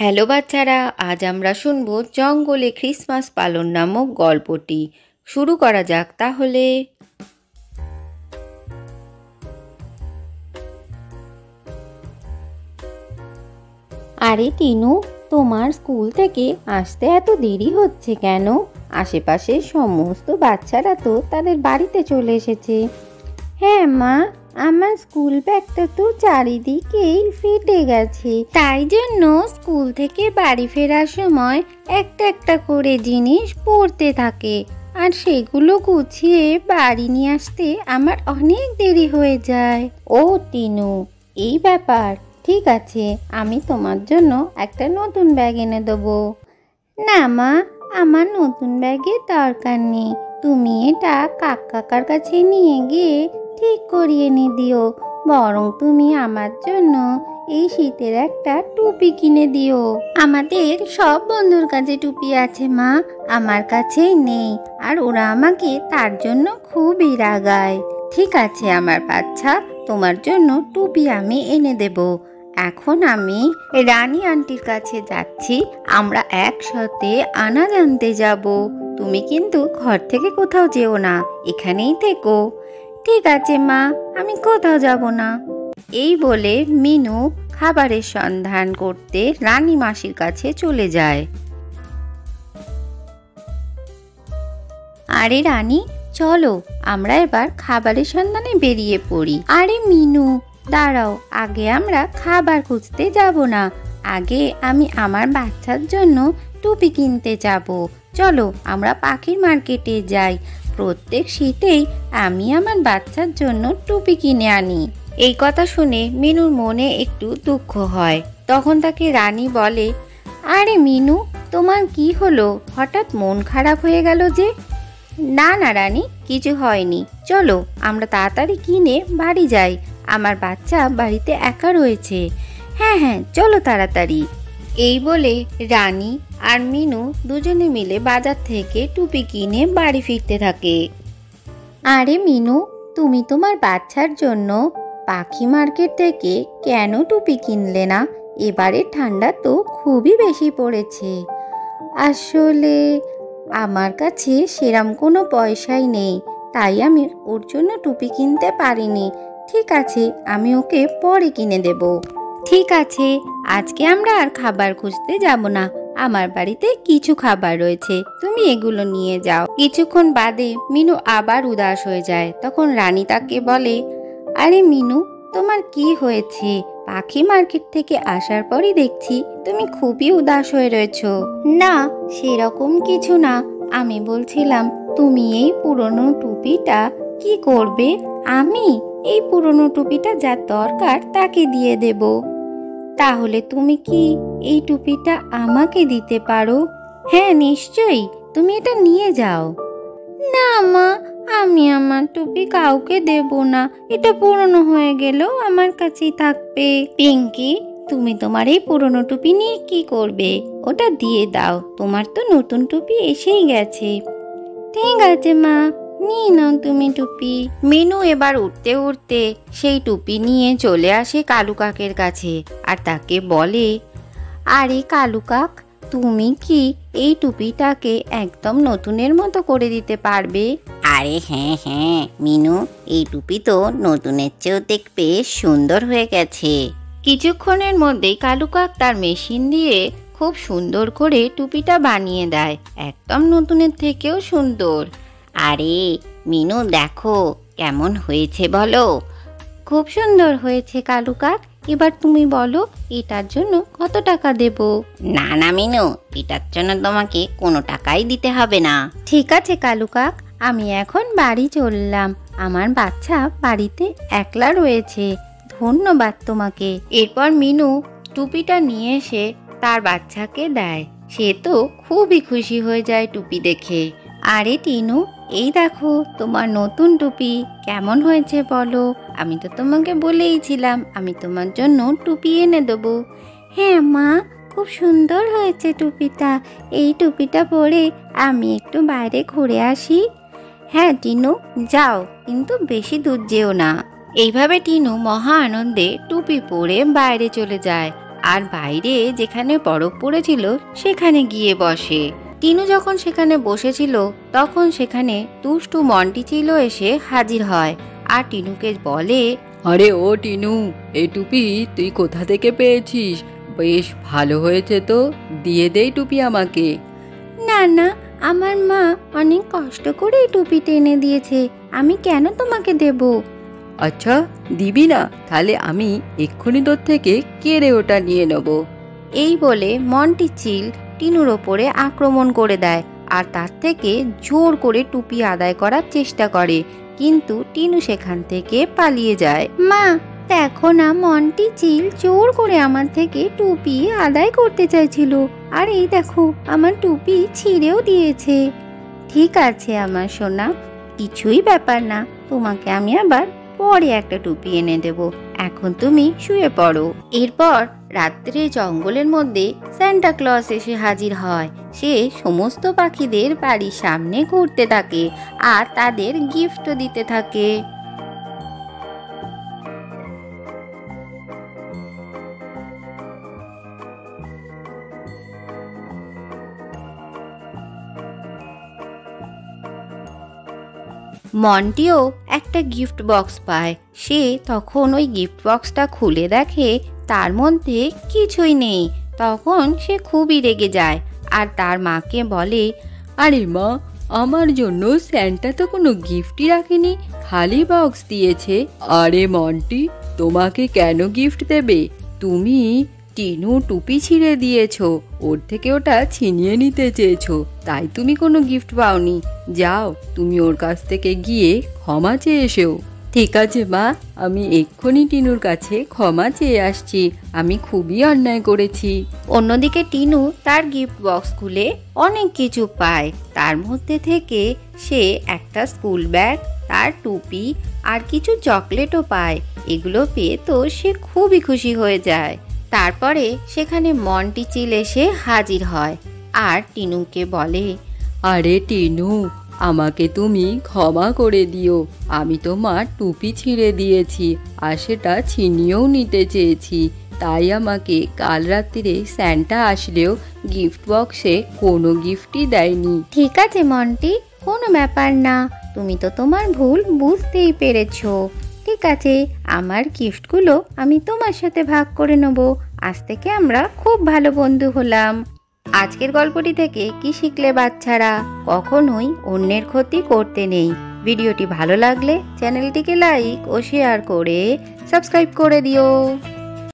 Hello বাচ্চারা, আজ আমরা শুনব জঙ্গলে ক্রিসমাস পালন নামক গল্পটি। শুরু করা যাক তাহলে। আরে টিনু, তোমার স্কুল থেকে আসতে এত দেরি হচ্ছে কেন? আশেপাশের সমস্ত বাচ্চারা তো তাদের বাড়িতে চলে এসেছে। হ্যাঁ মা, আমার স্কুল ব্যাগটা তো চারিদিকেই ফেটে গেছে, তাই জন্য স্কুল থেকে বাড়ি ফেরার সময় একটা একটা করে জিনিস পড়তে থাকে, আর সেগুলো গুছিয়ে বাড়ি নিয়ে আসতে আমার অনেক দেরি হয়ে যায়। ও টিনু, এই ব্যাপার। ঠিক আছে, আমি তোমার জন্য একটা নতুন ব্যাগ এনে দেবো। না মা, আমার নতুন ব্যাগের দরকার নেই। তুমি এটা কাকার কাছে নিয়ে গিয়ে ঠিক করিয়ে নিয়ে দিও। বরং তুমি আমার জন্য এই শীতের একটা টুপি কিনে দিও। আমাদের সব বন্ধুর কাছে টুপি আছে মা, আমার কাছেই নেই, আর ওরা আমাকে তার জন্য খুবই রাগায়। ঠিক আছে আমার বাচ্চা, তোমার জন্য টুপি আমি এনে দেব। এখন আমি রানী আন্টির কাছে যাচ্ছি, আমরা একসাথে আনাজ আনতে যাব। তুমি কিন্তু ঘর থেকে কোথাও যেও না, এখানেই থেকো। ঠিক আছে মা, আমি কোথাও যাব না। এই বলে মিনু খাবারের সন্ধান করতে রানী মাসির কাছে চলে যায়। আরে রানী, চলো আমরা এবার খাবারের সন্ধানে বেরিয়ে পড়ি। আরে মিনু দাঁড়াও, আগে আমরা খাবার খুঁজতে যাব না, আগে আমি আমার বাচ্চার জন্য টুপি কিনতে যাব। চলো আমরা পাখির মার্কেটে যাই, প্রত্যেক শীতেই আমি আমার বাচ্চার জন্য টুপি কিনে আনি। এই কথা শুনে মিনুর মনে একটু দুঃখ হয়। তখন তাকে রানী বলে, আরে মিনু, তোমার কি হলো? হঠাৎ মন খারাপ হয়ে গেল যে? না না রানী, কিছু হয়নি, চলো আমরা তাড়াতাড়ি কিনে বাড়ি যাই, আমার বাচ্চা বাড়িতে একা রয়েছে। হ্যাঁ হ্যাঁ, চলো তাড়াতাড়ি। এই বলে রানী আর মিনু দুজনে মিলে বাজার থেকে টুপি কিনে বাড়ি ফিরতে থাকে। আরে মিনু, তুমি তোমার বাচ্চার জন্য পাখি মার্কেট থেকে কেন টুপি কিনলে না? এবারে ঠান্ডা তো খুবই বেশি পড়েছে। আসলে আমার কাছে সেরম কোনো পয়সাই নেই, তাই আমি ওর জন্য টুপি কিনতে পারিনি। ঠিক আছে, আমি ওকে পরে কিনে দেব। ঠিক আছে, আজকে আমরা আর খাবার খুঁজতে যাব না, আমার বাড়িতে কিছু খাবার রয়েছে, তুমি এগুলো নিয়ে যাও। কিছুক্ষণ বাদে মিনু আবার উদাস হয়ে যায়। তখন রানী তাকে বলে, আরে মিনু, তোমার কি হয়েছে? পাখি মার্কেট থেকে আসার পরই দেখছি তুমি খুবই উদাস হয়ে রয়েছো। না, সেরকম কিছু না, আমি বলছিলাম তুমি এই পুরনো টুপিটা কি করবে? আমি এই পুরনো টুপিটা যার দরকার তাকে দিয়ে দেব। তাহলে তুমি কি এই টুপিটা আমাকে দিতে পারো? হ্যাঁ নিশ্চয়ই, তুমি এটা নিয়ে যাও। না মা, আমি আমার টুপি কাউকে দেব না, এটা পুরনো হয়ে গেলেও আমার কাছেই থাকবে। পিঙ্কি, তুমি তোমার এই পুরনো টুপি নিয়ে কি করবে? ওটা দিয়ে দাও, তোমার তো নতুন টুপি এসেই গেছে। ঠিক আছে মা, নিয়ে নাও তুমি টুপি। মিনু এবার উঠতে উঠতে সেই টুপি নিয়ে চলে আসে কালু কাকের কাছে আর তাকে বলে, আরে কালু কাক, তুমি কি এই টুপিটাকে একদম নতুনের মতো করে দিতে পারবে? আরে হ্যাঁ হ্যাঁ মিনু, এই টুপি তো নতুনের চেয়েও দেখতে সুন্দর হয়ে গেছে। কিছুক্ষণের মধ্যেই কালু কাক তার মেশিন দিয়ে খুব সুন্দর করে টুপিটা বানিয়ে দেয়, একদম নতুনের থেকেও সুন্দর। আরে মিনু, দেখো কেমন হয়েছে বলো। খুব সুন্দর হয়েছে কালু কাক, এবার তুমি বলো এটার জন্য কত টাকা দেব? না না মিনু, এটার জন্য তোমাকে কোনো টাকাই দিতে হবে না। ঠিক আছে কালু কাক, আমি এখন বাড়ি চললাম, আমার বাচ্চা বাড়িতে একলা রয়েছে, ধন্যবাদ তোমাকে। এরপর মিনু টুপিটা নিয়ে এসে তার বাচ্চাকে দেয়, সে তো খুবই খুশি হয়ে যায় টুপি দেখে। আরে টিনু, এই দেখো তোমার নতুন টুপি, কেমন হয়েছে বলো? আমি তো তোমাকে বলেইছিলাম আমি তোমার জন্য টুপি এনে দেবো। হ্যাঁ মা, খুব সুন্দর হয়েছে টুপিটা, এই টুপিটা পরে আমি একটু বাইরে ঘুরে আসি। হ্যাঁ টিনু, যাও, কিন্তু বেশি দূর যেও না। এইভাবে টিনু মহা আনন্দে টুপি পরে বাইরে চলে যায় আর বাইরে যেখানে বরফ পড়েছিল সেখানে গিয়ে বসে। টিনু যখন সেখানে বসেছিল তখন সেখানে দুষ্টু মন্টি চিল এসে হাজির হয় আর টিনুকে বলে, আরে ও টিনু, এই টুপি তুই কোথা থেকে পেয়েছিস? বেশ ভালো হয়েছে তো, দিয়ে দে টুপি আমাকে। না না, আমার মা অনেক কষ্ট করে এই টুপিটা এনে দিয়েছে, আমি কেন তোমাকে দেব? আচ্ছা দিবি না? তাহলে আমি এক্ষুনি তোর থেকে কেড়ে ওটা নিয়ে নেব। এই বলে মন্টি চিল টিনুর ওপরে আক্রমণ করে দেয় আর তার থেকে জোর করে টুপি আদায় করার চেষ্টা করে, কিন্তু টিনু সেখান থেকে পালিয়ে যায়। মা দেখো না, মন্টি চিল জোর করে আমার থেকে টুপি আদায় করতে চাইছিল, আর এই দেখো আমার টুপি ছিঁড়েও দিয়েছে। ঠিক আছে আমার সোনা, কিছুই ব্যাপার না, তোমাকে আমি আবার পরে একটা টুপি এনে দেব, এখন তুমি শুয়ে পড়ো। এরপর রাত্রে জঙ্গলের মধ্যে সান্টা ক্লজ এসে হাজির হয়। সে সমস্ত পাখিদের বাড়ির সামনে ঘুরতে থাকে আর তাদের গিফটও দিতে থাকে। মন্টিও একটা গিফট বক্স পায়। সে তখন ওই গিফট বক্সটা খুলে দেখে তার মধ্যে কিছুই নেই। তখন সে খুবই রেগে যায় আর তার মাকে বলে, আরে মা, আমার জন্য স্যান্টা তো কোনো গিফটই রাখেনি, খালি বক্স দিয়েছে। আরে মন্টি, তোমাকে কেন গিফট দেবে? তুমি টিনু টুপি ছিঁড়ে দিয়েছো, ওর থেকে ওটা ছিনিয়ে নিতে চেয়েছো, তাই তুমি কোনো গিফট পাওনি। যাও, তুমি ওর কাছ থেকে গিয়ে ক্ষমা চেয়ে এসো। ঠিক আছে মা, আমি এক্ষুনি টিনুর কাছে ক্ষমা চেয়ে আসছি, আমি খুবই অন্যায় করেছি। অন্যদিকে টিনু তার গিফট বক্স খুলে অনেক কিছু পায়। তার মধ্যে থেকে সে একটা স্কুল ব্যাগ, তার টুপি আর কিছু চকলেটও পায়। এগুলো পেয়ে তো সে খুবই খুশি হয়ে যায়। তারপরে সেখানে মন্টি চিল এসে হাজির হয় আর টিনুকে বলে, আরে টিনু, আমাকে তুমি ক্ষমা করে দিও, আমি তোমার টুপি ছিঁড়ে দিয়েছি আর সেটা ছিনিয়েও নিতে চেয়েছি, তাই আমাকে কাল রাত্রিরে স্যান্টা আসলেও গিফট বক্সে কোনো গিফটই দেয়নি। ঠিক আছে মন্টি, কোনো ব্যাপার না, তুমি তো তোমার ভুল বুঝতেই পেরেছো। ঠিক আছে, আমার গিফটগুলো আমি তোমার সাথে ভাগ করে নেব। আজ থেকে আমরা খুব ভালো বন্ধু হলাম। আজকের গল্পটি থেকে কি শিখলে বাচ্চারা? কখনোই অন্যের ক্ষতি করতে নেই। ভিডিওটি ভালো লাগলে চ্যানেলটিকে লাইক ও শেয়ার করে সাবস্ক্রাইব করে দিও।